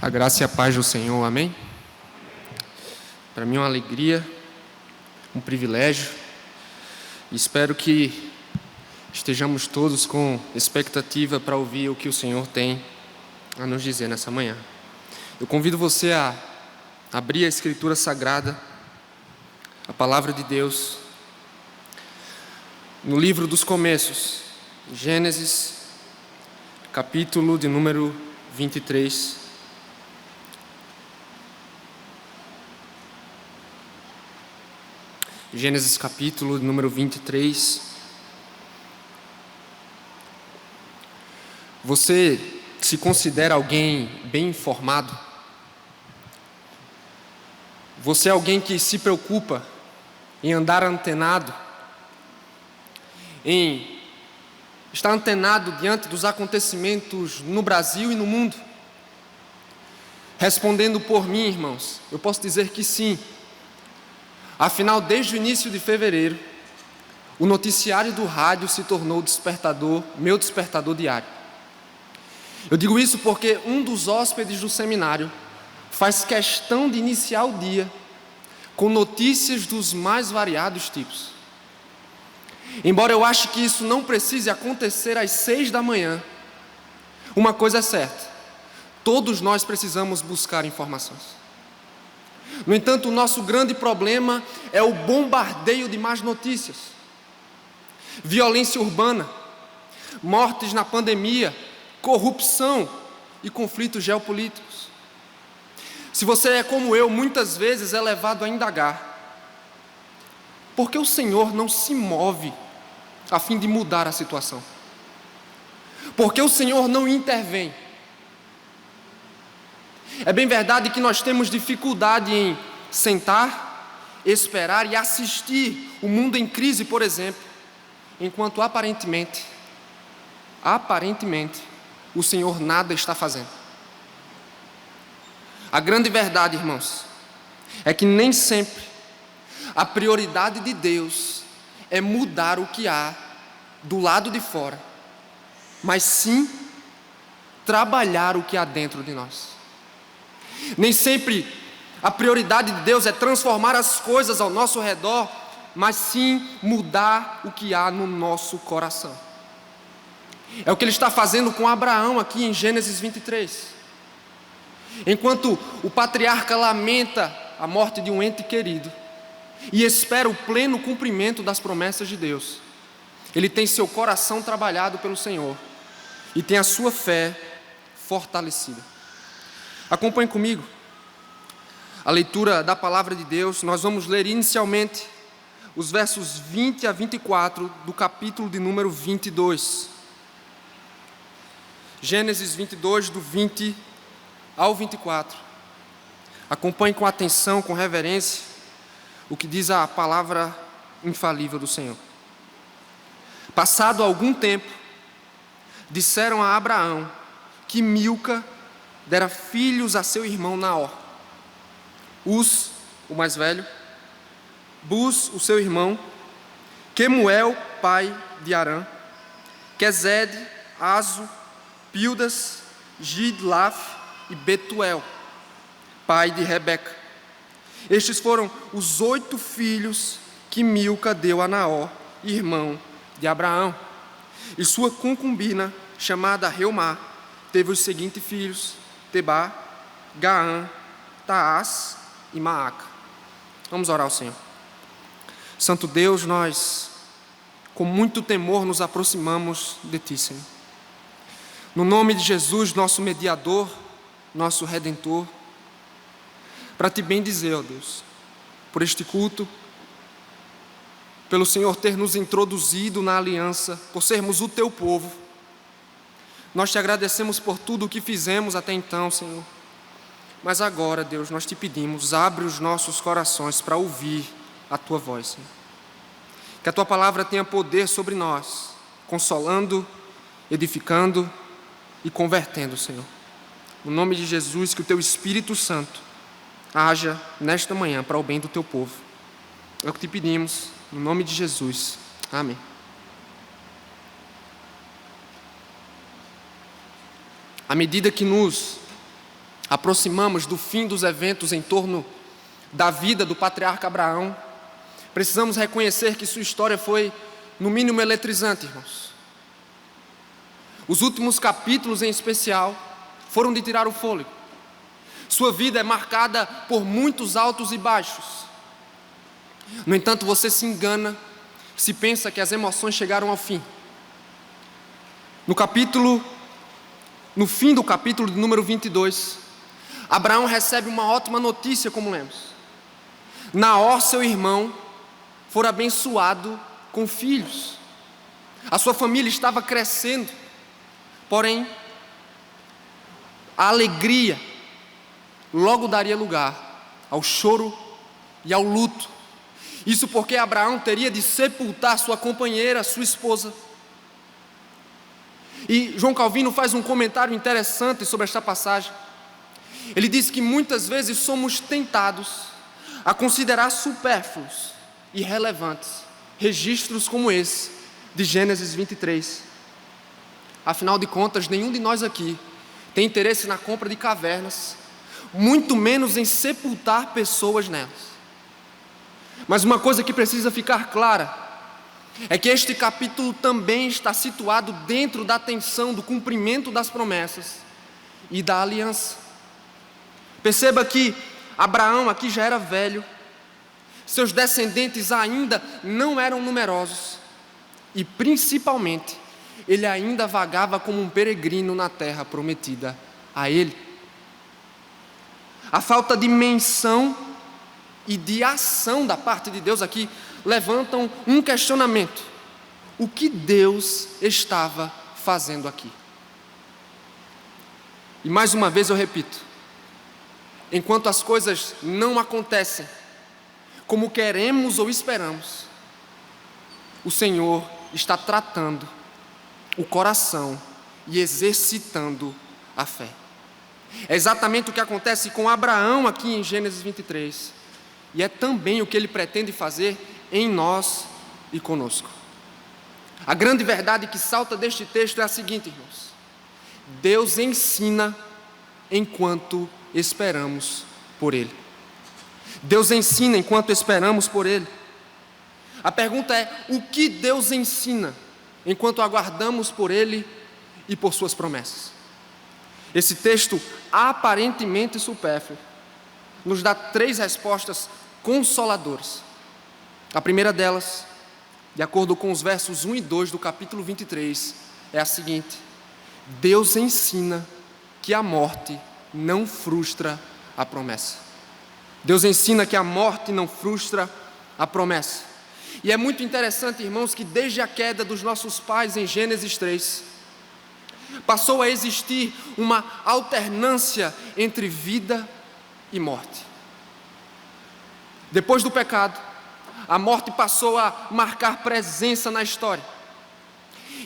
A graça e a paz do Senhor, amém? Para mim é uma alegria, um privilégio, e espero que estejamos todos com expectativa para ouvir o que o Senhor tem a nos dizer nessa manhã. Eu convido você a abrir a Escritura Sagrada, a Palavra de Deus, no livro dos começos, Gênesis, capítulo de número 23. Gênesis capítulo número 23. Você se considera alguém bem informado? Você é alguém que se preocupa em andar antenado? Em estar antenado diante dos acontecimentos no Brasil e no mundo? Respondendo por mim, irmãos, eu posso dizer que sim. Afinal, desde o início de fevereiro, o noticiário do rádio se tornou meu despertador diário. Eu digo isso porque um dos hóspedes do seminário faz questão de iniciar o dia com notícias dos mais variados tipos. Embora eu ache que isso não precise acontecer às 6 da manhã, uma coisa é certa: todos nós precisamos buscar informações. No entanto, o nosso grande problema é o bombardeio de más notícias. Violência urbana, mortes na pandemia, corrupção e conflitos geopolíticos. Se você é como eu, muitas vezes é levado a indagar: por que o Senhor não se move a fim de mudar a situação? Por que o Senhor não intervém? É bem verdade que nós temos dificuldade em sentar, esperar e assistir o mundo em crise, por exemplo, enquanto aparentemente, o Senhor nada está fazendo. A grande verdade, irmãos, é que nem sempre a prioridade de Deus é mudar o que há do lado de fora, mas sim trabalhar o que há dentro de nós. Nem sempre a prioridade de Deus é transformar as coisas ao nosso redor, mas sim mudar o que há no nosso coração. É o que Ele está fazendo com Abraão aqui em Gênesis 23. Enquanto o patriarca lamenta a morte de um ente querido e espera o pleno cumprimento das promessas de Deus, ele tem seu coração trabalhado pelo Senhor e tem a sua fé fortalecida. Acompanhe comigo a leitura da palavra de Deus. Nós vamos ler inicialmente os versos 20 a 24 do capítulo de número 22. Gênesis 22, do 20 ao 24. Acompanhe com atenção, com reverência, o que diz a palavra infalível do Senhor. Passado algum tempo, disseram a Abraão que Milca dera filhos a seu irmão Naor. Uz, o mais velho, Buz, o seu irmão, Quemuel, pai de Arã, Quezede, Azo, Pildas, Gidlaf e Betuel, pai de Rebeca. Estes foram os 8 filhos que Milca deu a Naor, irmão de Abraão. E sua concubina, chamada Reumá, teve os seguintes filhos: Tebá, Gaã, Taás e Maaca. Vamos orar ao Senhor. Santo Deus, nós com muito temor nos aproximamos de Ti, Senhor. No nome de Jesus, nosso mediador, nosso Redentor, para Te bendizer, ó Deus, por este culto, pelo Senhor ter nos introduzido na aliança, por sermos o Teu povo. Nós Te agradecemos por tudo o que fizemos até então, Senhor. Mas agora, Deus, nós Te pedimos, abre os nossos corações para ouvir a Tua voz, Senhor. Que a Tua palavra tenha poder sobre nós, consolando, edificando e convertendo, Senhor. No nome de Jesus, que o Teu Espírito Santo haja nesta manhã para o bem do Teu povo. É o que Te pedimos, no nome de Jesus. Amém. À medida que nos aproximamos do fim dos eventos em torno da vida do patriarca Abraão, precisamos reconhecer que sua história foi, no mínimo, eletrizante, irmãos. Os últimos capítulos, em especial, foram de tirar o fôlego. Sua vida é marcada por muitos altos e baixos. No entanto, você se engana se pensa que as emoções chegaram ao fim. No fim do capítulo de número 22, Abraão recebe uma ótima notícia, como lemos. Naor, seu irmão, fora abençoado com filhos. A sua família estava crescendo, porém, a alegria logo daria lugar ao choro e ao luto. Isso porque Abraão teria de sepultar sua companheira, sua esposa. E João Calvino faz um comentário interessante sobre esta passagem. Ele diz que muitas vezes somos tentados a considerar supérfluos e irrelevantes registros como esse de Gênesis 23. Afinal de contas, nenhum de nós aqui tem interesse na compra de cavernas, muito menos em sepultar pessoas nelas. Mas uma coisa que precisa ficar clara é que este capítulo também está situado dentro da tensão do cumprimento das promessas e da aliança. Perceba que Abraão aqui já era velho, seus descendentes ainda não eram numerosos e, principalmente, ele ainda vagava como um peregrino na terra prometida a ele. A falta de menção e de ação da parte de Deus aqui levantam um questionamento: o que Deus estava fazendo aqui? E mais uma vez eu repito, enquanto as coisas não acontecem como queremos ou esperamos, o Senhor está tratando o coração e exercitando a fé. É exatamente o que acontece com Abraão aqui em Gênesis 23. E é também o que ele pretende fazer em nós e conosco. A grande verdade que salta deste texto é a seguinte, irmãos: Deus ensina enquanto esperamos por Ele. Deus ensina enquanto esperamos por Ele. A pergunta é: o que Deus ensina enquanto aguardamos por Ele e por Suas promessas? Esse texto, aparentemente supérfluo, nos dá 3 respostas consoladoras. A primeira delas, de acordo com os versos 1 e 2 do capítulo 23, é a seguinte: Deus ensina que a morte não frustra a promessa. Deus ensina que a morte não frustra a promessa. E é muito interessante, irmãos, que desde a queda dos nossos pais em Gênesis 3, passou a existir uma alternância entre vida e morte. Depois do pecado, a morte passou a marcar presença na história.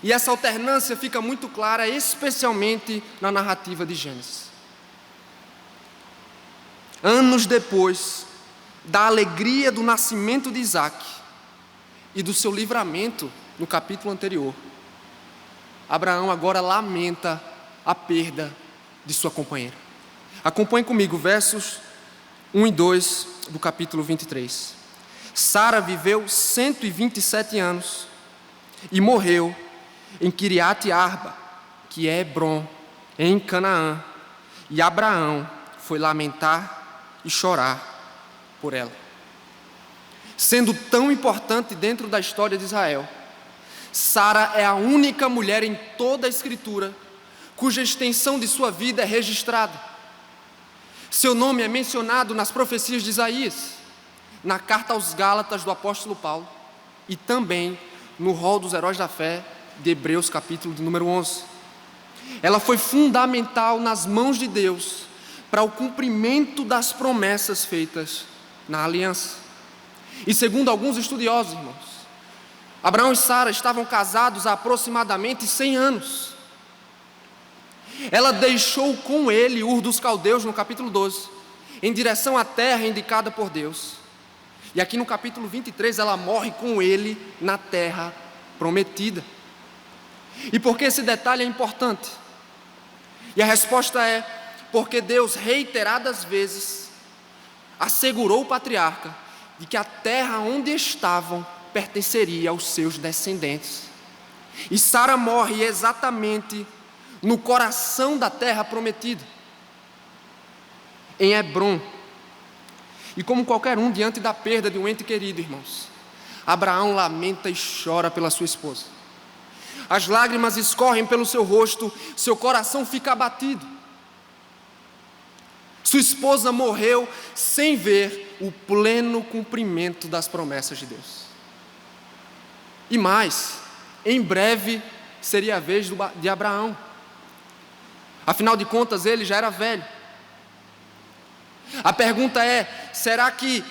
E essa alternância fica muito clara, especialmente na narrativa de Gênesis. Anos depois da alegria do nascimento de Isaac e do seu livramento no capítulo anterior, Abraão agora lamenta a perda de sua companheira. Acompanhe comigo versos 1 e 2 do capítulo 23. Sara viveu 127 anos e morreu em Kiriat Arba, que é Hebrom, em Canaã, e Abraão foi lamentar e chorar por ela. Sendo tão importante dentro da história de Israel, Sara é a única mulher em toda a Escritura cuja extensão de sua vida é registrada. Seu nome é mencionado nas profecias de Isaías, na carta aos Gálatas do apóstolo Paulo e também no rol dos heróis da fé de Hebreus, capítulo de número 11. Ela foi fundamental nas mãos de Deus para o cumprimento das promessas feitas na aliança. E segundo alguns estudiosos, irmãos, Abraão e Sara estavam casados há aproximadamente 100 anos. Ela deixou com ele Ur dos Caldeus no capítulo 12, em direção à terra indicada por Deus. E aqui no capítulo 23 ela morre com ele na terra prometida. E por que esse detalhe é importante? E a resposta é: porque Deus reiteradas vezes assegurou o patriarca de que a terra onde estavam pertenceria aos seus descendentes. E Sara morre exatamente no coração da terra prometida, em Hebrom. E como qualquer um diante da perda de um ente querido, irmãos, Abraão lamenta e chora pela sua esposa. As lágrimas escorrem pelo seu rosto, seu coração fica abatido. Sua esposa morreu sem ver o pleno cumprimento das promessas de Deus. E mais, em breve seria a vez de Abraão. Afinal de contas, ele já era velho. A pergunta é: será que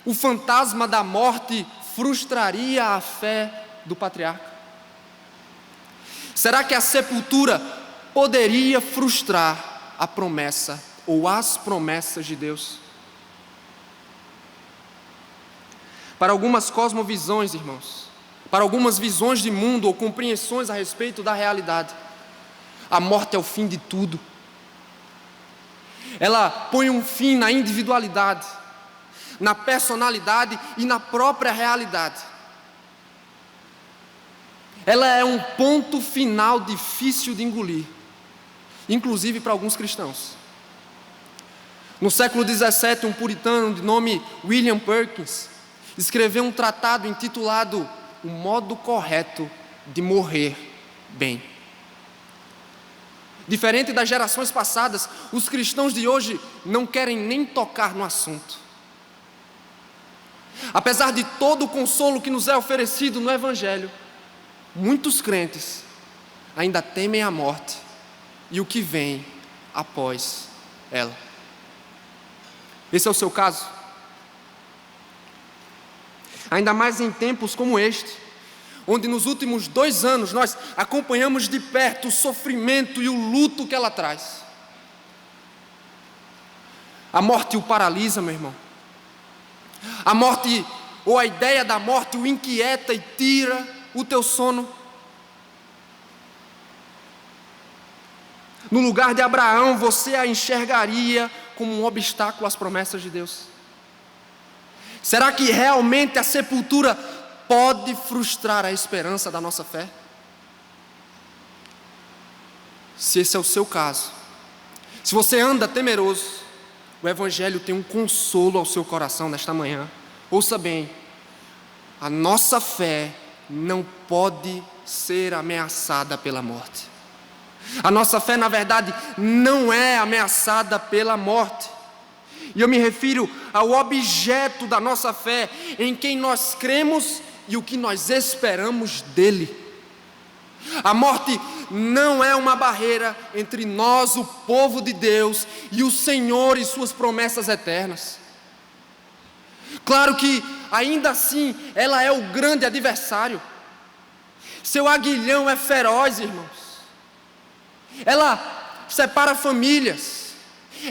o fantasma da morte frustraria a fé do patriarca? Será que a sepultura poderia frustrar a promessa ou as promessas de Deus? Para algumas cosmovisões, irmãos, para algumas visões de mundo ou compreensões a respeito da realidade, a morte é o fim de tudo. Ela põe um fim na individualidade, na personalidade e na própria realidade. Ela é um ponto final difícil de engolir, inclusive para alguns cristãos. No século XVII, um puritano de nome William Perkins escreveu um tratado intitulado O Modo Correto de Morrer Bem. Diferente das gerações passadas, os cristãos de hoje não querem nem tocar no assunto. Apesar de todo o consolo que nos é oferecido no Evangelho, muitos crentes ainda temem a morte e o que vem após ela. Esse é o seu caso? Ainda mais em tempos como este, onde nos últimos 2 anos nós acompanhamos de perto o sofrimento e o luto que ela traz. A morte o paralisa, meu irmão. A morte, ou a ideia da morte, o inquieta e tira o teu sono. No lugar de Abraão, você a enxergaria como um obstáculo às promessas de Deus? Será que realmente a sepultura pode frustrar a esperança da nossa fé? Se esse é o seu caso, se você anda temeroso, o Evangelho tem um consolo ao seu coração nesta manhã. Ouça bem, a nossa fé não pode ser ameaçada pela morte. A nossa fé, na verdade, não é ameaçada pela morte. E eu me refiro ao objeto da nossa fé, em quem nós cremos e o que nós esperamos dele. A morte não é uma barreira entre nós, o povo de Deus, e o Senhor e suas promessas eternas. Claro que, ainda assim, ela é o grande adversário. Seu aguilhão é feroz, irmãos. Ela separa famílias,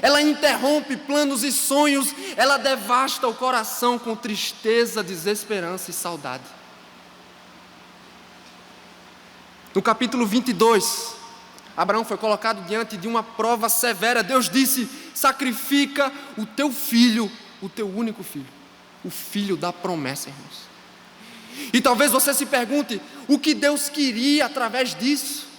ela interrompe planos e sonhos, ela devasta o coração com tristeza, desesperança e saudade. No capítulo 22, Abraão foi colocado diante de uma prova severa. Deus disse: sacrifica o teu filho, o teu único filho, o filho da promessa, irmãos. E talvez você se pergunte, o que Deus queria através disso?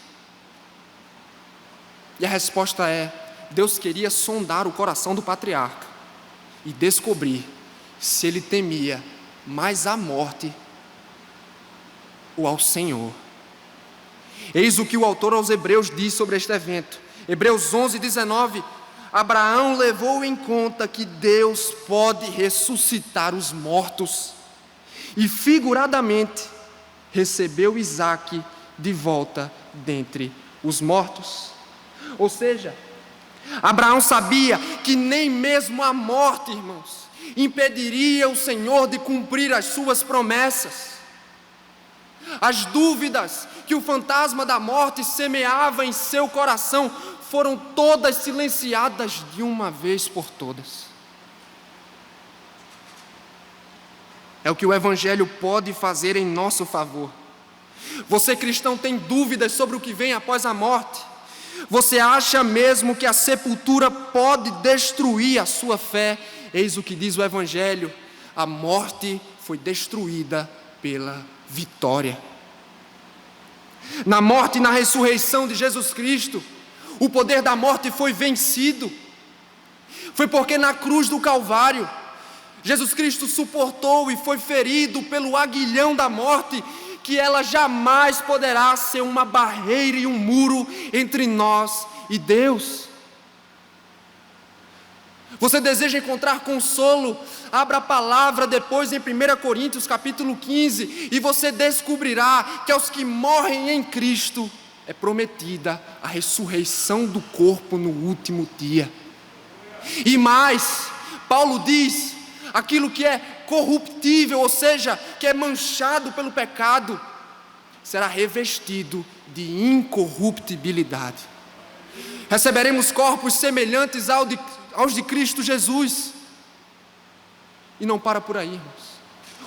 E a resposta é: Deus queria sondar o coração do patriarca e descobrir se ele temia mais a morte ou ao Senhor. Eis o que o autor aos Hebreus diz sobre este evento. Hebreus 11:19. Abraão levou em conta que Deus pode ressuscitar os mortos e figuradamente recebeu Isaque de volta dentre os mortos. Ou seja, Abraão sabia que nem mesmo a morte, irmãos, impediria o Senhor de cumprir as suas promessas. As dúvidas que o fantasma da morte semeava em seu coração foram todas silenciadas de uma vez por todas. É o que o Evangelho pode fazer em nosso favor. Você, cristão, tem dúvidas sobre o que vem após a morte? Você acha mesmo que a sepultura pode destruir a sua fé? Eis o que diz o Evangelho: a morte foi destruída pela vitória. Na morte e na ressurreição de Jesus Cristo, o poder da morte foi vencido. Foi porque na cruz do Calvário, Jesus Cristo suportou e foi ferido pelo aguilhão da morte, que ela jamais poderá ser uma barreira e um muro entre nós e Deus. Você deseja encontrar consolo? Abra a palavra depois em 1 Coríntios capítulo 15 e você descobrirá que aos que morrem em Cristo é prometida a ressurreição do corpo no último dia. E mais, Paulo diz, aquilo que é corruptível, ou seja, que é manchado pelo pecado, será revestido de incorruptibilidade. Receberemos corpos semelhantes aos de Cristo Jesus. E não para por aí, irmãos.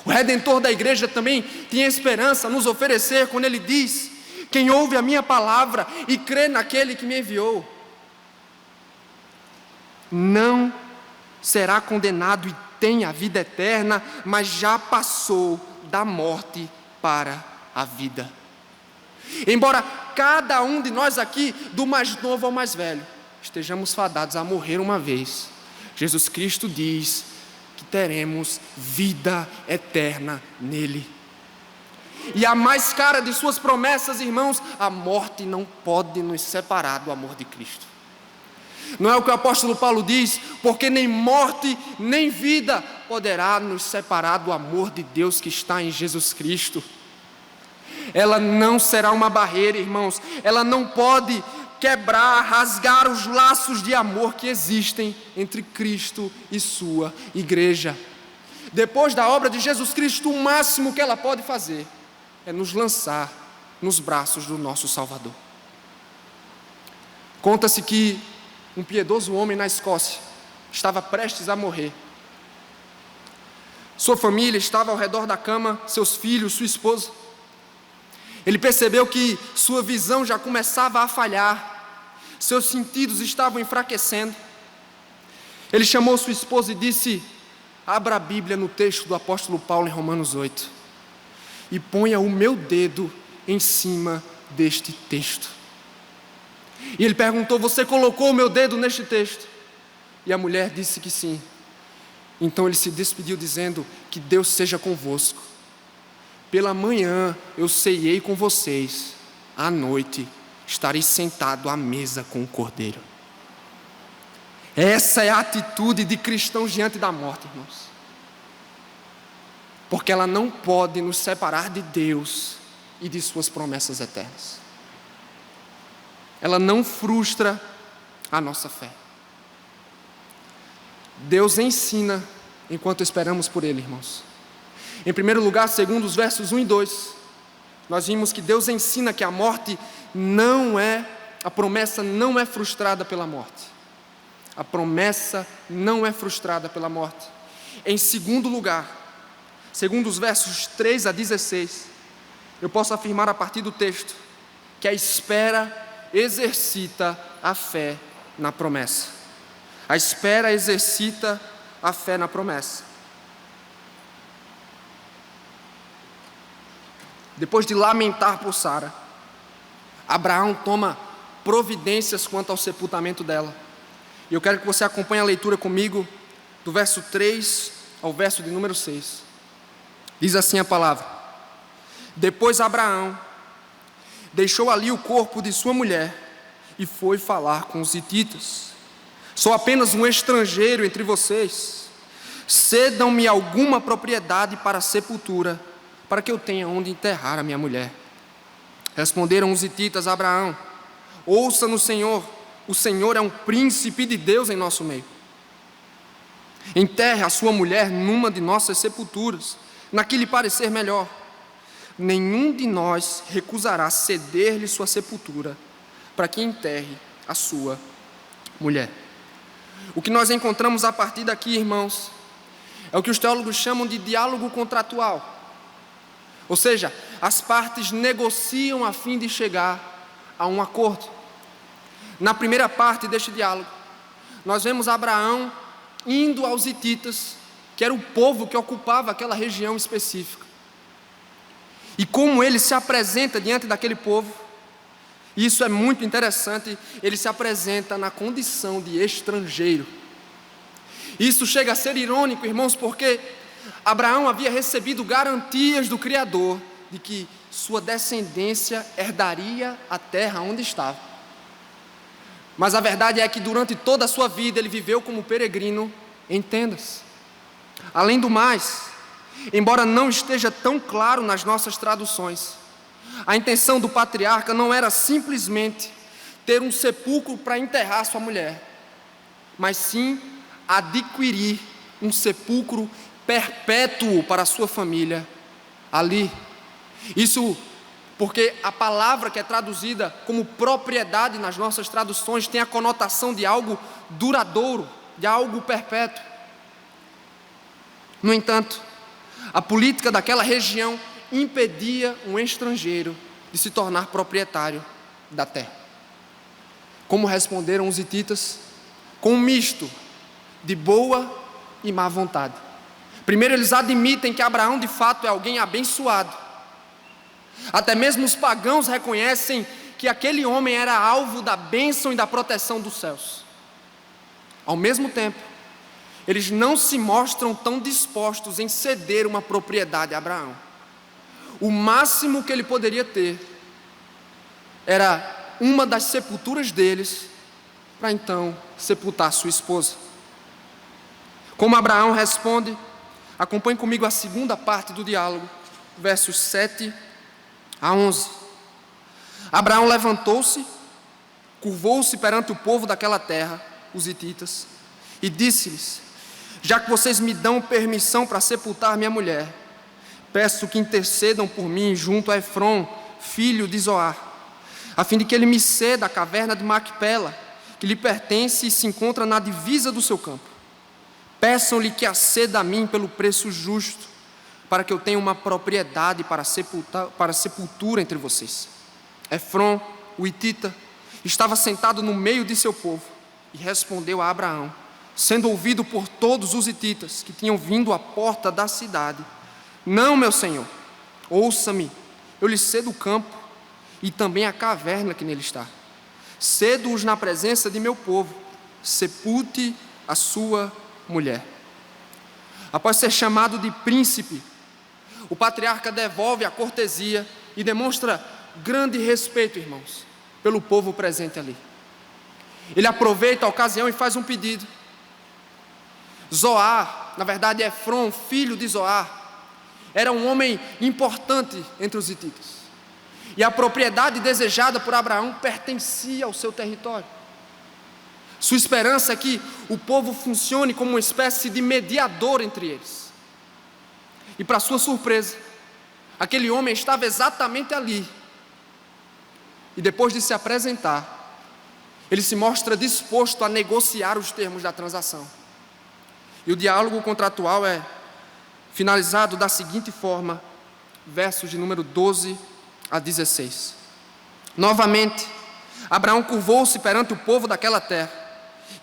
O Redentor da igreja também tem esperança a nos oferecer quando ele diz: quem ouve a minha palavra e crê naquele que me enviou, não será condenado e tem a vida eterna, mas já passou da morte para a vida. Embora cada um de nós aqui, do mais novo ao mais velho, estejamos fadados a morrer uma vez, Jesus Cristo diz que teremos vida eterna nele. E a mais cara de suas promessas, irmãos, a morte não pode nos separar do amor de Cristo. Não é o que o apóstolo Paulo diz? Porque nem morte, nem vida poderá nos separar do amor de Deus que está em Jesus Cristo. Ela não será uma barreira, irmãos. Ela não pode quebrar, rasgar os laços de amor que existem entre Cristo e sua igreja. Depois da obra de Jesus Cristo, o máximo que ela pode fazer é nos lançar nos braços do nosso Salvador. Conta-se que um piedoso homem na Escócia estava prestes a morrer. Sua família estava ao redor da cama, seus filhos, sua esposa. Ele percebeu que sua visão já começava a falhar, seus sentidos estavam enfraquecendo. Ele chamou sua esposa e disse: abra a Bíblia no texto do apóstolo Paulo em Romanos 8 e ponha o meu dedo em cima deste texto. E ele perguntou: você colocou o meu dedo neste texto? E a mulher disse que sim. Então ele se despediu dizendo: que Deus seja convosco. Pela manhã eu ceiei com vocês, à noite estarei sentado à mesa com o Cordeiro. Essa é a atitude de cristãos diante da morte, irmãos. Porque ela não pode nos separar de Deus e de suas promessas eternas. Ela não frustra a nossa fé. Deus ensina enquanto esperamos por Ele, irmãos. Em primeiro lugar, segundo os versos 1 e 2, nós vimos que Deus ensina que a promessa não é frustrada pela morte. A promessa não é frustrada pela morte. Em segundo lugar, segundo os versos 3 a 16, eu posso afirmar a partir do texto que a espera exercita a fé na promessa. A espera exercita a fé na promessa. Depois de lamentar por Sara, Abraão toma providências quanto ao sepultamento dela. E eu quero que você acompanhe a leitura comigo, do verso 3 ao verso de número 6. Diz assim a palavra: depois Abraão deixou ali o corpo de sua mulher e foi falar com os hititas: sou apenas um estrangeiro entre vocês, cedam-me alguma propriedade para a sepultura, para que eu tenha onde enterrar a minha mulher. Responderam os hititas a Abraão: ouça-nos, Senhor, o Senhor é um príncipe de Deus em nosso meio. Enterre a sua mulher numa de nossas sepulturas, na que lhe parecer melhor. Nenhum de nós recusará ceder-lhe sua sepultura, para que enterre a sua mulher. O que nós encontramos a partir daqui, irmãos, é o que os teólogos chamam de diálogo contratual. Ou seja, as partes negociam a fim de chegar a um acordo. Na primeira parte deste diálogo, nós vemos Abraão indo aos hititas, que era o povo que ocupava aquela região específica. E como ele se apresenta diante daquele povo, e isso é muito interessante, ele se apresenta na condição de estrangeiro. Isso chega a ser irônico, irmãos, porque Abraão havia recebido garantias do Criador de que sua descendência herdaria a terra onde estava. Mas a verdade é que durante toda a sua vida ele viveu como peregrino em tendas. Além do mais, embora não esteja tão claro nas nossas traduções, a intenção do patriarca não era simplesmente ter um sepulcro para enterrar sua mulher, mas sim adquirir um sepulcro perpétuo para a sua família ali. Isso porque a palavra que é traduzida como propriedade nas nossas traduções tem a conotação de algo duradouro, de algo perpétuo. No entanto, a política daquela região impedia um estrangeiro de se tornar proprietário da terra. Como responderam os hititas? Com um misto de boa e má vontade. Primeiro, eles admitem que Abraão de fato é alguém abençoado. Até mesmo os pagãos reconhecem que aquele homem era alvo da bênção e da proteção dos céus. Ao mesmo tempo, eles não se mostram tão dispostos em ceder uma propriedade a Abraão. O máximo que ele poderia ter era uma das sepulturas deles, para então sepultar sua esposa. Como Abraão responde, acompanhe comigo a segunda parte do diálogo, versos 7 a 11. Abraão levantou-se, curvou-se perante o povo daquela terra, os hititas, e disse-lhes: já que vocês me dão permissão para sepultar minha mulher, peço que intercedam por mim junto a Efron, filho de Zoar, a fim de que ele me ceda a caverna de Macpela, que lhe pertence e se encontra na divisa do seu campo. Peçam-lhe que a ceda a mim pelo preço justo, para que eu tenha uma propriedade para sepultura entre vocês. Efron, o hitita, estava sentado no meio de seu povo e respondeu a Abraão, sendo ouvido por todos os hititas que tinham vindo à porta da cidade: não, meu senhor, ouça-me, eu lhe cedo o campo e também a caverna que nele está. Cedo-os na presença de meu povo, sepulte a sua mulher. Após ser chamado de príncipe, o patriarca devolve a cortesia e demonstra grande respeito, irmãos, pelo povo presente ali. Ele aproveita a ocasião e faz um pedido. Zoar, na verdade Efron, filho de Zoar, era um homem importante entre os hititas. E a propriedade desejada por Abraão pertencia ao seu território. Sua esperança é que o povo funcione como uma espécie de mediador entre eles. E para sua surpresa, aquele homem estava exatamente ali. E depois de se apresentar, ele se mostra disposto a negociar os termos da transação. E o diálogo contratual é finalizado da seguinte forma, versos de número 12 a 16. Novamente, Abraão curvou-se perante o povo daquela terra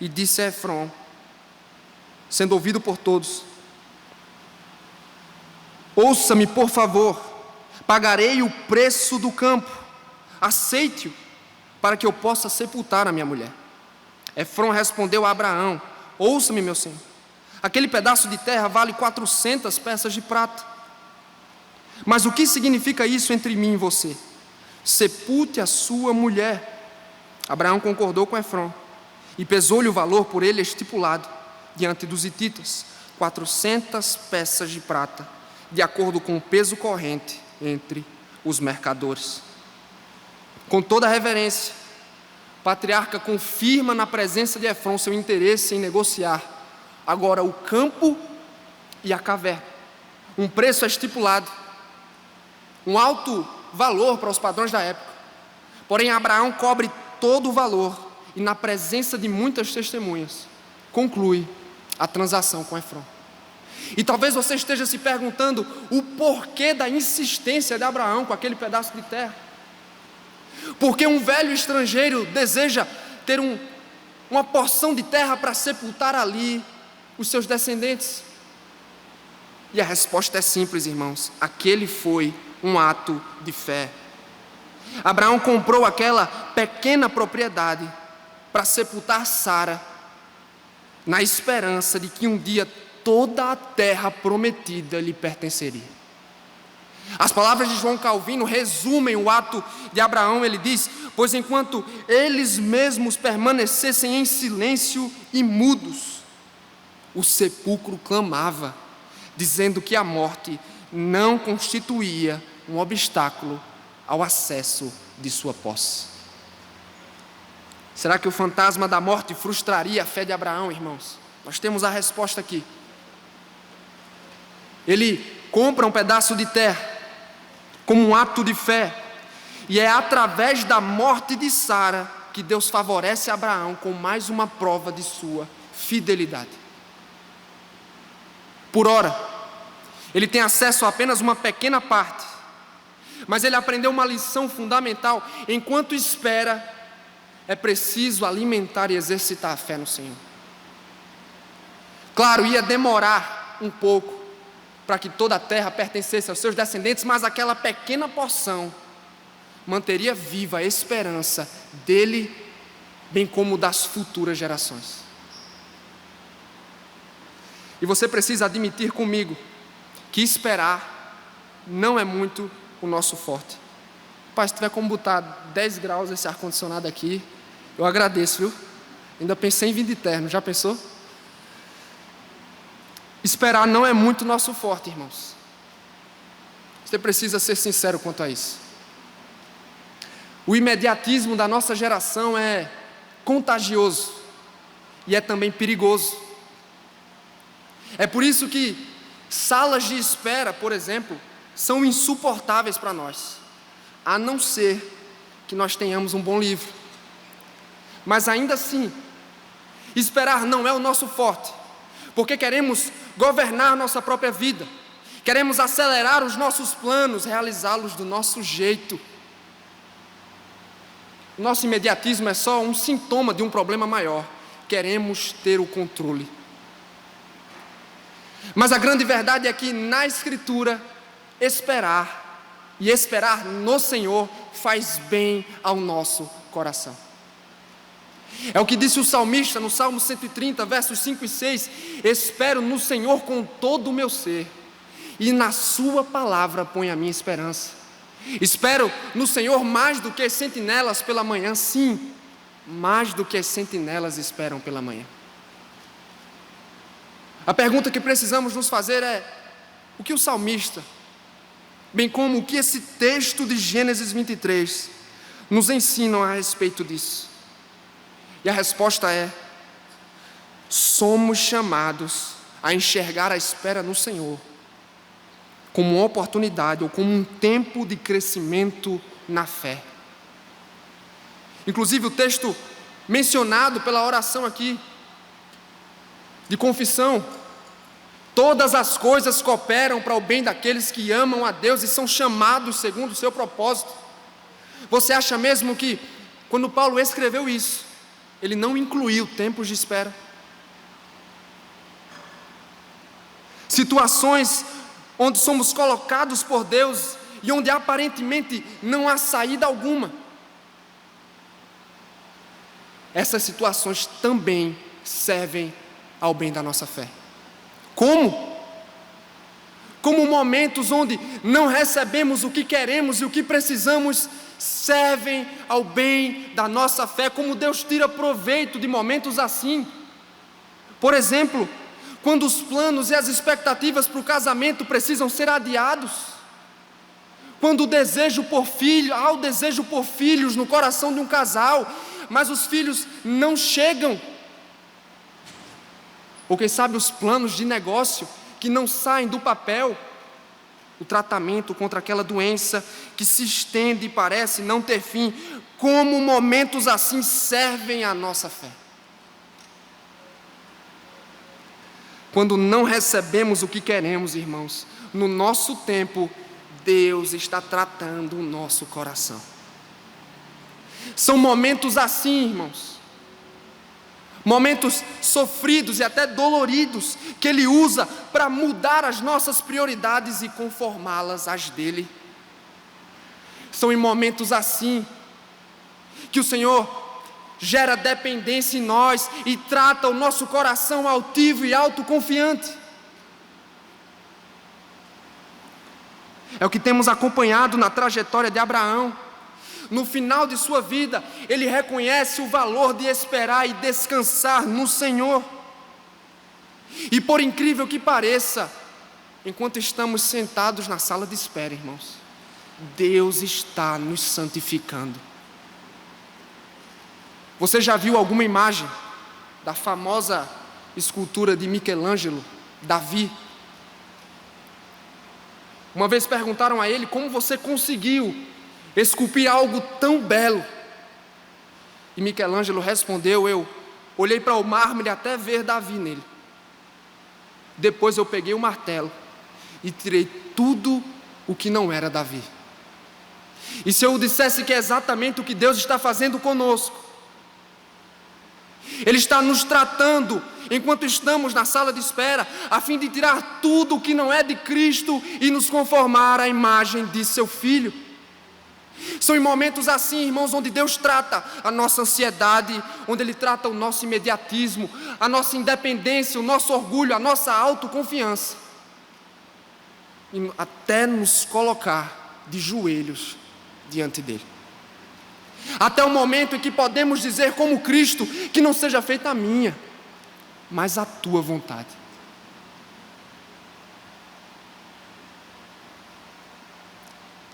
e disse a Efron, sendo ouvido por todos: ouça-me, por favor, pagarei o preço do campo, aceite-o, para que eu possa sepultar a minha mulher. Efron respondeu a Abraão: ouça-me, meu senhor, aquele pedaço de terra vale 400 peças de prata. Mas o que significa isso entre mim e você? Sepulte a sua mulher. Abraão concordou com Efron e pesou-lhe o valor por ele estipulado diante dos hititas, 400 peças de prata, de acordo com o peso corrente entre os mercadores. Com toda a reverência, o patriarca confirma na presença de Efron seu interesse em negociar agora o campo e a caverna. Um preço é estipulado, um alto valor para os padrões da época. Porém, Abraão cobre todo o valor e, na presença de muitas testemunhas, conclui a transação com Efron. E talvez você esteja se perguntando o porquê da insistência de Abraão com aquele pedaço de terra. Porque um velho estrangeiro deseja ter uma porção de terra para sepultar ali os seus descendentes? E a resposta é simples, irmãos. Aquele foi um ato de fé. Abraão comprou aquela pequena propriedade para sepultar Sara, na esperança de que um dia toda a terra prometida lhe pertenceria. As palavras de João Calvino resumem o ato de Abraão. Ele diz: pois enquanto eles mesmos permanecessem em silêncio e mudos, o sepulcro clamava, dizendo que a morte não constituía um obstáculo ao acesso de sua posse. Será que o fantasma da morte frustraria a fé de Abraão, irmãos? Nós temos a resposta aqui. Ele compra um pedaço de terra como um ato de fé, e é através da morte de Sara que Deus favorece Abraão com mais uma prova de sua fidelidade. Por ora, ele tem acesso a apenas uma pequena parte, mas ele aprendeu uma lição fundamental: enquanto espera, é preciso alimentar e exercitar a fé no Senhor. Claro, ia demorar um pouco para que toda a terra pertencesse aos seus descendentes, mas aquela pequena porção manteria viva a esperança dele, bem como das futuras gerações. E você precisa admitir comigo que esperar não é muito o nosso forte. Pai, se tiver como botar 10 graus esse ar-condicionado aqui, eu agradeço, viu? Ainda pensei em vir de terno, já pensou? Esperar não é muito nosso forte, irmãos. Você precisa ser sincero quanto a isso. O imediatismo da nossa geração é contagioso e é também perigoso. É por isso que salas de espera, por exemplo, são insuportáveis para nós, a não ser que nós tenhamos um bom livro. Mas ainda assim, esperar não é o nosso forte, porque queremos governar nossa própria vida, queremos acelerar os nossos planos, realizá-los do nosso jeito. O nosso imediatismo é só um sintoma de um problema maior: queremos ter o controle. Mas a grande verdade é que na Escritura, esperar e esperar no Senhor faz bem ao nosso coração. É o que disse o salmista no Salmo 130, versos 5 e 6: espero no Senhor com todo o meu ser, e na sua palavra ponho a minha esperança. Espero no Senhor mais do que as sentinelas pela manhã. Sim, mais do que as sentinelas esperam pela manhã. A pergunta que precisamos nos fazer é: o que o salmista, bem como o que esse texto de Gênesis 23 nos ensinam a respeito disso? E a resposta é: somos chamados a enxergar a espera no Senhor como uma oportunidade ou como um tempo de crescimento na fé. Inclusive o texto mencionado pela oração aqui de confissão: todas as coisas cooperam para o bem daqueles que amam a Deus e são chamados segundo o seu propósito. Você acha mesmo que quando Paulo escreveu isso, ele não incluiu tempos de espera? Situações onde somos colocados por Deus e onde aparentemente não há saída alguma. Essas situações também servem ao bem da nossa fé. Como? Como momentos onde não recebemos o que queremos e o que precisamos servem ao bem da nossa fé. Como Deus tira proveito de momentos assim. Por exemplo, quando os planos e as expectativas para o casamento precisam ser adiados, quando o desejo por filho, há o desejo por filhos no coração de um casal, mas os filhos não chegam, ou quem sabe os planos de negócio que não saem do papel, o tratamento contra aquela doença que se estende e parece não ter fim. Como momentos assim servem à nossa fé. Quando não recebemos o que queremos, irmãos, no nosso tempo, Deus está tratando o nosso coração. São momentos assim, irmãos, momentos sofridos e até doloridos, que Ele usa para mudar as nossas prioridades e conformá-las às dEle. São em momentos assim que o Senhor gera dependência em nós e trata o nosso coração altivo e autoconfiante. É o que temos acompanhado na trajetória de Abraão. No final de sua vida, ele reconhece o valor de esperar e descansar no Senhor. E por incrível que pareça, enquanto estamos sentados na sala de espera, irmãos, Deus está nos santificando. Você já viu alguma imagem da famosa escultura de Michelangelo, Davi? Uma vez perguntaram a ele como você conseguiu esculpir algo tão belo. E Michelangelo respondeu: eu olhei para o mármore até ver Davi nele. Depois eu peguei o martelo e tirei tudo o que não era Davi. E se eu dissesse que é exatamente o que Deus está fazendo conosco, Ele está nos tratando enquanto estamos na sala de espera, a fim de tirar tudo o que não é de Cristo e nos conformar à imagem de seu Filho. São em momentos assim, irmãos, onde Deus trata a nossa ansiedade, onde Ele trata o nosso imediatismo, a nossa independência, o nosso orgulho, a nossa autoconfiança, e até nos colocar de joelhos diante dEle. Até o momento em que podemos dizer como Cristo, que não seja feita a minha, mas a tua vontade.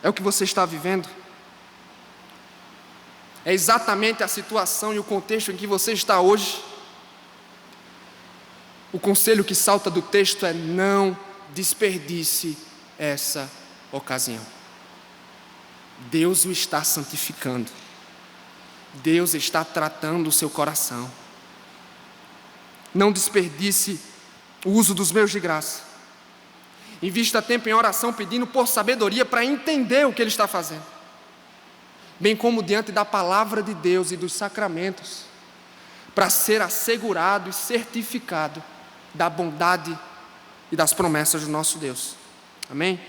É o que você está vivendo? É exatamente a situação e o contexto em que você está hoje? O conselho que salta do texto é: não desperdice essa ocasião. Deus o está santificando. Deus está tratando o seu coração. Não desperdice o uso dos meios de graça. Invista tempo em oração pedindo por sabedoria para entender o que Ele está fazendo, bem como diante da palavra de Deus e dos sacramentos, para ser assegurado e certificado da bondade e das promessas do nosso Deus. Amém?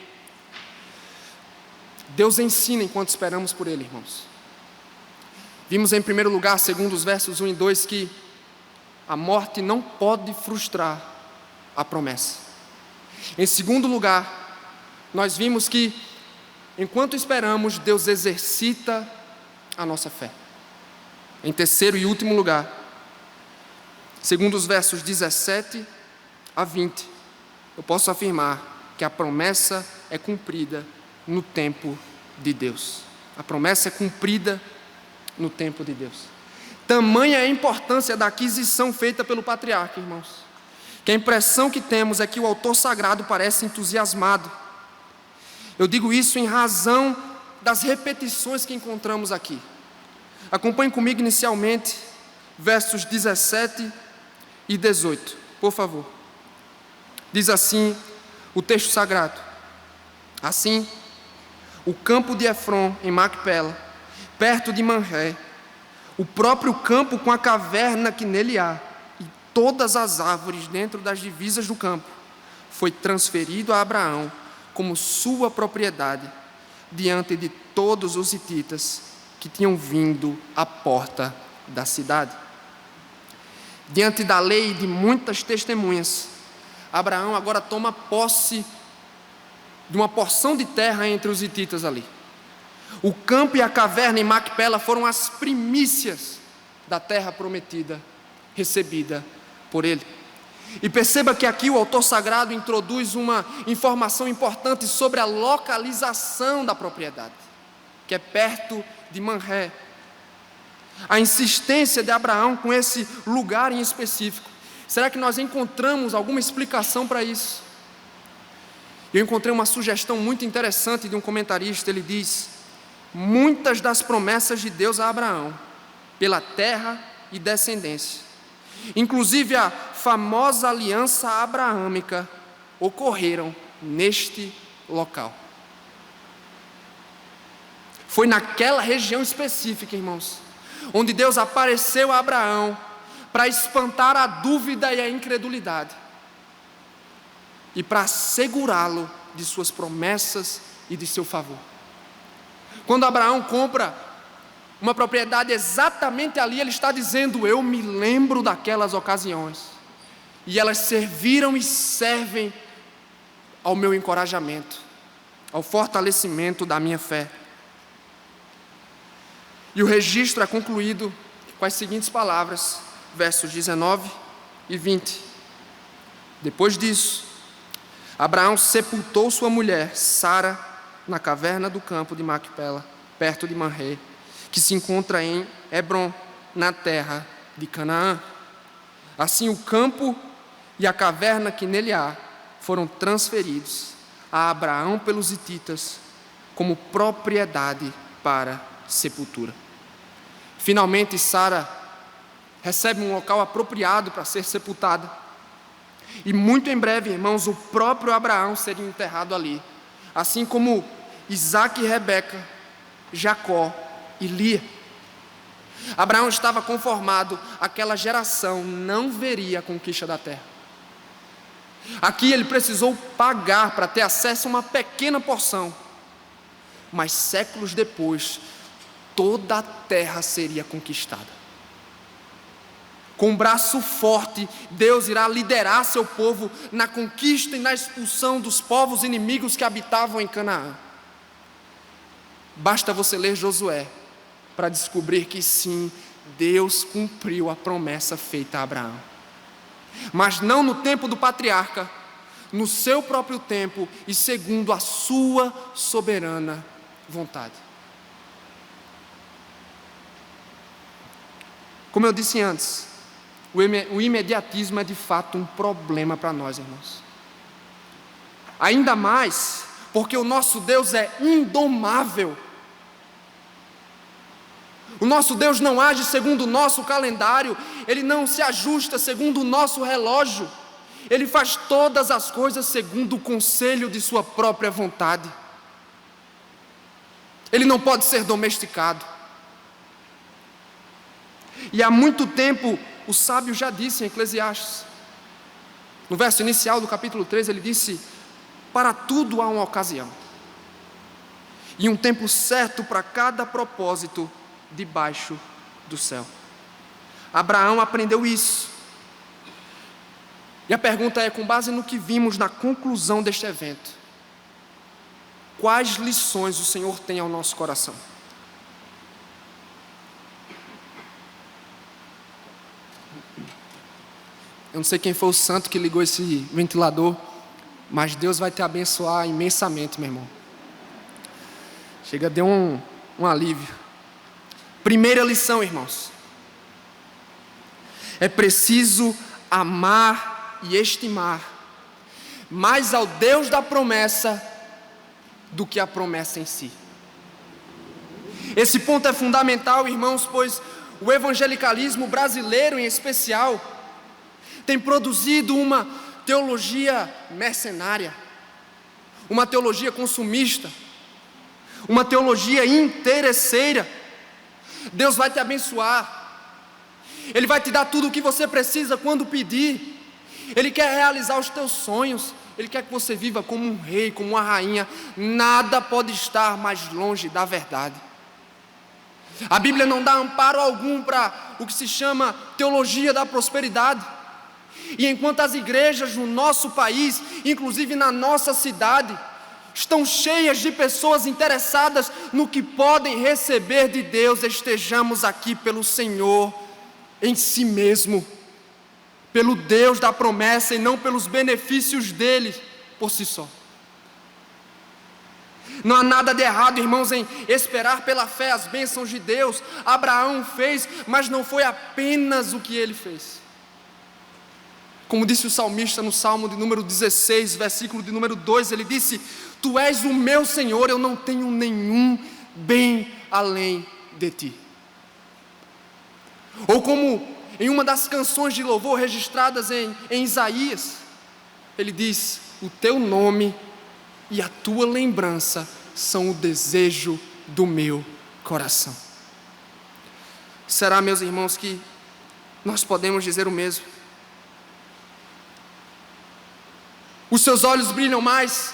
Deus ensina enquanto esperamos por Ele, irmãos. Vimos em primeiro lugar, segundo os versos 1 e 2, que a morte não pode frustrar a promessa. Em segundo lugar, nós vimos que enquanto esperamos, Deus exercita a nossa fé. Em terceiro e último lugar, segundo os versos 17 a 20, eu posso afirmar que a promessa é cumprida no tempo de Deus. A promessa é cumprida no tempo de Deus. Tamanha é a importância da aquisição feita pelo patriarca, irmãos, que a impressão que temos é que o autor sagrado parece entusiasmado. Eu digo isso em razão das repetições que encontramos aqui. Acompanhe comigo inicialmente versos 17 e 18, por favor. Diz assim o texto sagrado: assim, o campo de Efron em Macpela, perto de Manré, o próprio campo com a caverna que nele há, e todas as árvores dentro das divisas do campo, foi transferido a Abraão como sua propriedade, diante de todos os hititas que tinham vindo à porta da cidade. Diante da lei e de muitas testemunhas, Abraão agora toma posse de uma porção de terra entre os hititas ali. O campo e a caverna em Macpela foram as primícias da terra prometida, recebida por ele. E perceba que aqui o autor sagrado introduz uma informação importante sobre a localização da propriedade, que é perto de Manré. A insistência de Abraão com esse lugar em específico. Será que nós encontramos alguma explicação para isso? Eu encontrei uma sugestão muito interessante de um comentarista. Ele diz: muitas das promessas de Deus a Abraão, pela terra e descendência, inclusive a famosa aliança abraâmica, ocorreram neste local. Foi naquela região específica, irmãos, onde Deus apareceu a Abraão para espantar a dúvida e a incredulidade, e para assegurá-lo de suas promessas e de seu favor. Quando Abraão compra uma propriedade exatamente ali, ele está dizendo: eu me lembro daquelas ocasiões, e elas serviram e servem ao meu encorajamento, ao fortalecimento da minha fé. E o registro é concluído com as seguintes palavras, versos 19 e 20. Depois disso, Abraão sepultou sua mulher, Sara, na caverna do campo de Macpela, perto de Manré, que se encontra em Hebrom, na terra de Canaã. Assim, o campo e a caverna que nele há foram transferidos a Abraão pelos hititas como propriedade para sepultura. Finalmente, Sara recebe um local apropriado para ser sepultada. E muito em breve, irmãos, o próprio Abraão seria enterrado ali, assim como Isaac e Rebeca, Jacó e Lia. Abraão estava conformado, aquela geração não veria a conquista da terra. Aqui ele precisou pagar para ter acesso a uma pequena porção, mas séculos depois, toda a terra seria conquistada. Com um braço forte, Deus irá liderar seu povo na conquista e na expulsão dos povos inimigos que habitavam em Canaã. Basta você ler Josué para descobrir que sim, Deus cumpriu a promessa feita a Abraão. Mas não no tempo do patriarca, no seu próprio tempo e segundo a sua soberana vontade. Como eu disse antes, o imediatismo é de fato um problema para nós, irmãos. Ainda mais porque o nosso Deus é indomável. O nosso Deus não age segundo o nosso calendário, Ele não se ajusta segundo o nosso relógio. Ele faz todas as coisas segundo o conselho de sua própria vontade. Ele não pode ser domesticado. E há muito tempo, o sábio já disse em Eclesiastes, no verso inicial do capítulo 3, ele disse: para tudo há uma ocasião, e um tempo certo para cada propósito debaixo do céu. Abraão aprendeu isso. E a pergunta é, com base no que vimos na conclusão deste evento, quais lições o Senhor tem ao nosso coração? Eu não sei quem foi o santo que ligou esse ventilador, mas Deus vai te abençoar imensamente, meu irmão. Chega, deu um alívio. Primeira lição, irmãos. É preciso amar e estimar mais ao Deus da promessa do que a promessa em si. Esse ponto é fundamental, irmãos, pois o evangelicalismo brasileiro, em especial, tem produzido uma teologia mercenária, uma teologia consumista, uma teologia interesseira. Deus vai te abençoar, Ele vai te dar tudo o que você precisa quando pedir, Ele quer realizar os teus sonhos, Ele quer que você viva como um rei, como uma rainha. Nada pode estar mais longe da verdade. A Bíblia não dá amparo algum para o que se chama teologia da prosperidade. E enquanto as igrejas no nosso país, inclusive na nossa cidade, estão cheias de pessoas interessadas no que podem receber de Deus, estejamos aqui pelo Senhor em si mesmo, pelo Deus da promessa e não pelos benefícios dele por si só. Não há nada de errado, irmãos, em esperar pela fé as bênçãos de Deus. Abraão fez, mas não foi apenas o que ele fez. Como disse o salmista no Salmo de número 16, versículo de número 2, ele disse: Tu és o meu Senhor, eu não tenho nenhum bem além de ti. Ou como em uma das canções de louvor registradas em Isaías, ele diz: O teu nome e a tua lembrança são o desejo do meu coração. Será, meus irmãos, que nós podemos dizer o mesmo. Os seus olhos brilham mais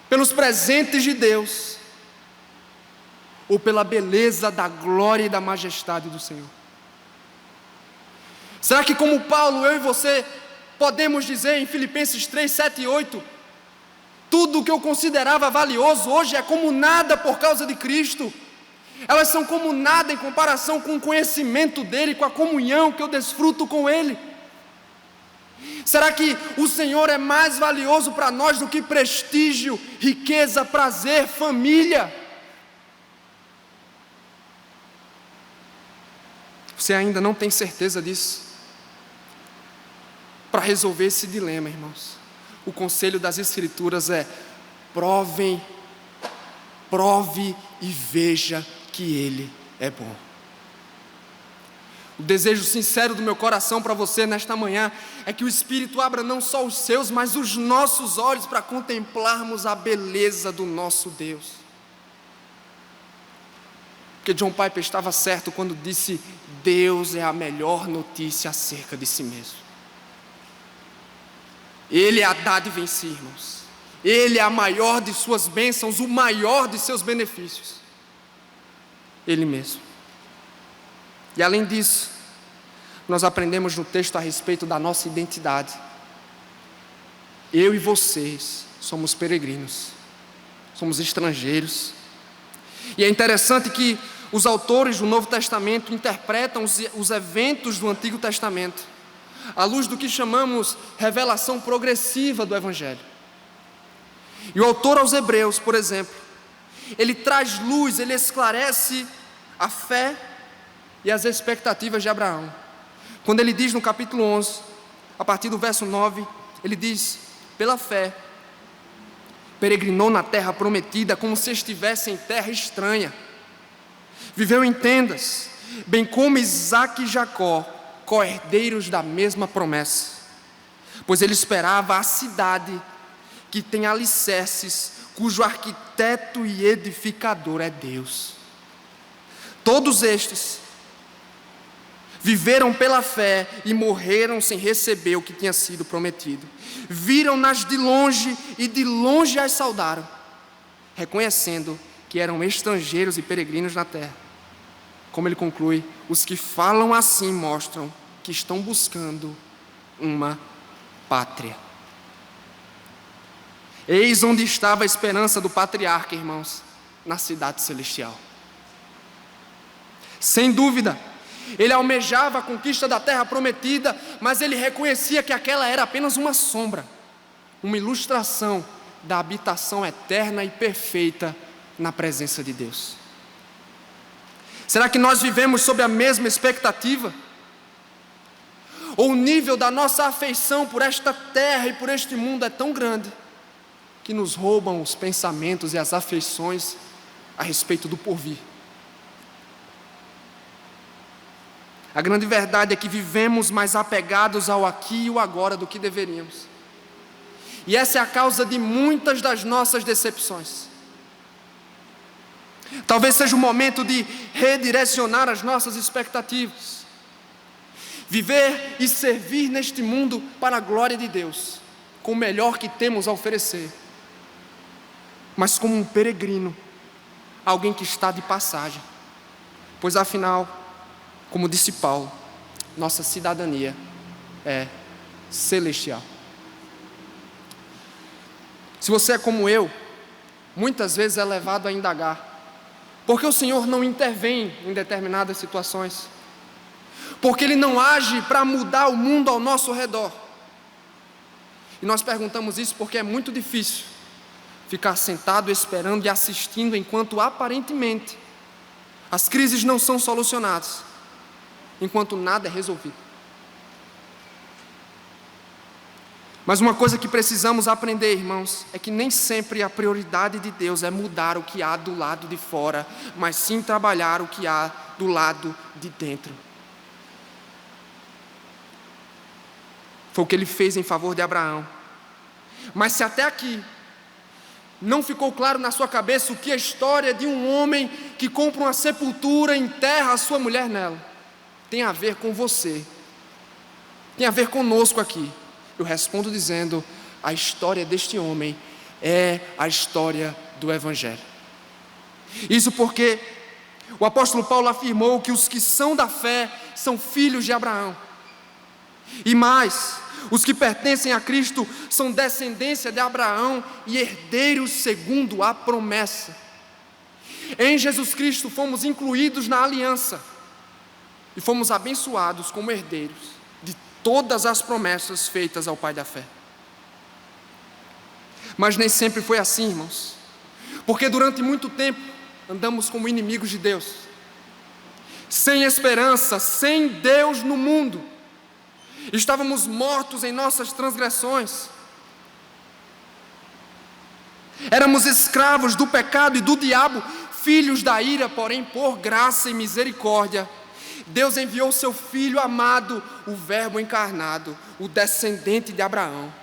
pelos presentes de Deus ou pela beleza da glória e da majestade do Senhor? Será que, como Paulo, eu e você podemos dizer em Filipenses 3, 7 e 8, tudo o que eu considerava valioso hoje é como nada por causa de Cristo? Elas são como nada em comparação com o conhecimento dEle, com a comunhão que eu desfruto com Ele. Será que o Senhor é mais valioso para nós do que prestígio, riqueza, prazer, família? Você ainda não tem certeza disso? Para resolver esse dilema, irmãos, o conselho das Escrituras é: prove e veja que Ele é bom. O desejo sincero do meu coração para você nesta manhã é que o Espírito abra não só os seus, mas os nossos olhos para contemplarmos a beleza do nosso Deus. Porque John Piper estava certo quando disse: Deus é a melhor notícia acerca de si mesmo. Ele é a dádiva em si, irmãos. Ele é a maior de suas bênçãos, o maior de seus benefícios. Ele mesmo. E além disso, nós aprendemos no texto a respeito da nossa identidade. Eu e vocês somos peregrinos, somos estrangeiros. E é interessante que os autores do Novo Testamento interpretam os eventos do Antigo Testamento à luz do que chamamos revelação progressiva do Evangelho. E o autor aos Hebreus, por exemplo, ele traz luz, ele esclarece a fé e as expectativas de Abraão. Quando ele diz no capítulo 11, a partir do verso 9, ele diz: pela fé, peregrinou na terra prometida como se estivesse em terra estranha. Viveu em tendas, bem como Isaque e Jacó, co-herdeiros da mesma promessa. Pois ele esperava a cidade que tem alicerces, cujo arquiteto e edificador é Deus. Todos estes viveram pela fé e morreram sem receber o que tinha sido prometido. Viram-nas de longe e de longe as saudaram, reconhecendo que eram estrangeiros e peregrinos na terra. Como ele conclui: os que falam assim mostram que estão buscando uma pátria. Eis onde estava a esperança do patriarca, irmãos, na cidade celestial. Sem dúvida, ele almejava a conquista da terra prometida, mas ele reconhecia que aquela era apenas uma sombra, uma ilustração da habitação eterna e perfeita na presença de Deus. Será que nós vivemos sob a mesma expectativa? Ou o nível da nossa afeição por esta terra e por este mundo é tão grande que nos roubam os pensamentos e as afeições a respeito do porvir? A grande verdade é que vivemos mais apegados ao aqui e o agora do que deveríamos. E essa é a causa de muitas das nossas decepções. Talvez seja o momento de redirecionar as nossas expectativas. Viver e servir neste mundo para a glória de Deus, com o melhor que temos a oferecer. Mas como um peregrino, alguém que está de passagem. Pois afinal, como disse Paulo, nossa cidadania é celestial. Se você é como eu, muitas vezes é levado a indagar: por que o Senhor não intervém em determinadas situações? Porque Ele não age para mudar o mundo ao nosso redor. E nós perguntamos isso porque é muito difícil ficar sentado esperando e assistindo enquanto aparentemente as crises não são solucionadas, enquanto nada é resolvido. Mas uma coisa que precisamos aprender, irmãos, é que nem sempre a prioridade de Deus é mudar o que há do lado de fora, mas sim trabalhar o que há do lado de dentro. Foi o que Ele fez em favor de Abraão. Mas se até aqui não ficou claro na sua cabeça o que é a história de um homem que compra uma sepultura e enterra a sua mulher nela, tem a ver com você, tem a ver conosco aqui? Eu respondo dizendo: a história deste homem é a história do Evangelho. Isso porque o apóstolo Paulo afirmou que os que são da fé são filhos de Abraão. E mais, os que pertencem a Cristo são descendência de Abraão e herdeiros segundo a promessa. Em Jesus Cristo fomos incluídos na aliança e fomos abençoados como herdeiros de todas as promessas feitas ao Pai da fé. Mas nem sempre foi assim, irmãos, porque durante muito tempo andamos como inimigos de Deus, sem esperança, sem Deus no mundo. Estávamos mortos em nossas transgressões. Éramos escravos do pecado e do diabo, filhos da ira, porém por graça e misericórdia, Deus enviou seu Filho amado, o Verbo encarnado, o descendente de Abraão.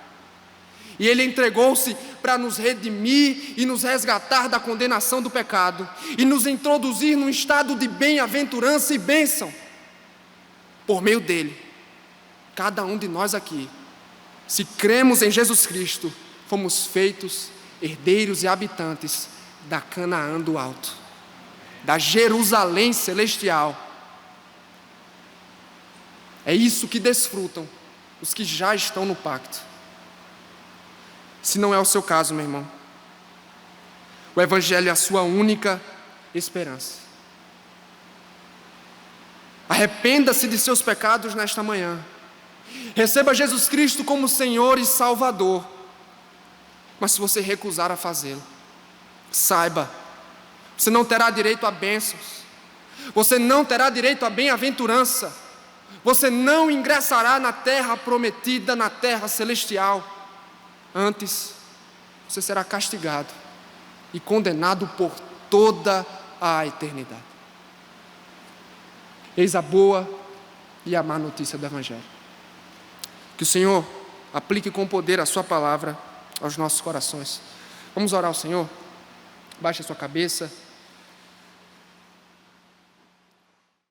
E Ele entregou-se para nos redimir e nos resgatar da condenação do pecado e nos introduzir num estado de bem-aventurança e bênção. Por meio dele, cada um de nós aqui, se cremos em Jesus Cristo, fomos feitos herdeiros e habitantes da Canaã do Alto, da Jerusalém celestial. É isso que desfrutam os que já estão no pacto. Se não é o seu caso, meu irmão, o Evangelho é a sua única esperança. Arrependa-se de seus pecados nesta manhã. Receba Jesus Cristo como Senhor e Salvador. Mas se você recusar a fazê-lo, saiba, você não terá direito a bênçãos, você não terá direito à bem-aventurança, você não ingressará na terra prometida, na terra celestial. Antes, você será castigado e condenado por toda a eternidade. Eis a boa e a má notícia do Evangelho. Que o Senhor aplique com poder a sua palavra aos nossos corações. Vamos orar ao Senhor? Baixe a sua cabeça.